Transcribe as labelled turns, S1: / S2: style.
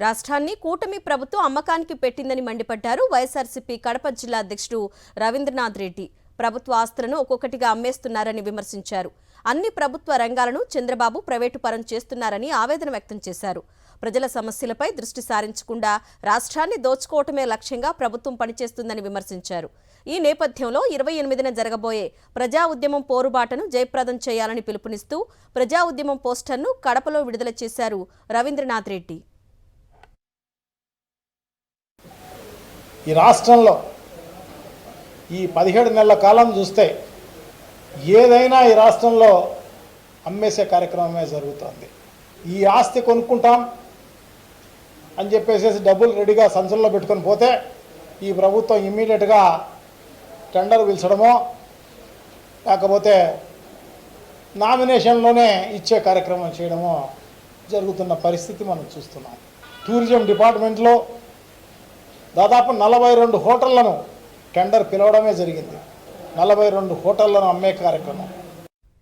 S1: రాష్ట్రాన్ని కూటమి ప్రభుత్వం అమ్మకానికి పెట్టిందని మండిపడ్డారు వైఎస్ఆర్సీపీ కడప జిల్లా అధ్యక్షుడు రవీంద్రనాథ్ రెడ్డి. ప్రభుత్వ ఆస్తులను ఒక్కొక్కటిగా అమ్మేస్తున్నారని విమర్శించారు. అన్ని ప్రభుత్వ రంగాలను చంద్రబాబు ప్రైవేటు పరం చేస్తున్నారని ఆవేదన వ్యక్తం చేశారు. ప్రజల సమస్యలపై దృష్టి సారించకుండా రాష్ట్రాన్ని దోచుకోవటమే లక్ష్యంగా ప్రభుత్వం పనిచేస్తుందని విమర్శించారు. ఈ నేపథ్యంలో 28న జరగబోయే ప్రజా ఉద్యమం పోరుబాటను జయప్రదం చేయాలని పిలుపునిస్తూ ప్రజా ఉద్యమం పోస్టర్ను కడపలో విడుదల చేశారు రవీంద్రనాథ్ రెడ్డి.
S2: ఈ రాష్ట్రంలో ఈ 17 నెలల కాలం చూస్తే ఏదైనా ఈ రాష్ట్రంలో అమ్మేసే కార్యక్రమమే జరుగుతుంది. ఈ ఆస్తి కొనుక్కుంటాం అని చెప్పేసి డబ్బులు రెడీగా సంచుల్లో పెట్టుకొని పోతే ఈ ప్రభుత్వం ఇమ్మీడియట్గా టెండర్ పిలిచడమో లేకపోతే నామినేషన్లోనే ఇచ్చే కార్యక్రమం చేయడమో జరుగుతున్న పరిస్థితి మనం చూస్తున్నాం. టూరిజం డిపార్ట్మెంట్లో దాదాపు 42 హోటళ్లను టెండర్ పిలవడమే జరిగింది. 42 హోటళ్లను అమ్మే కార్యక్రమం.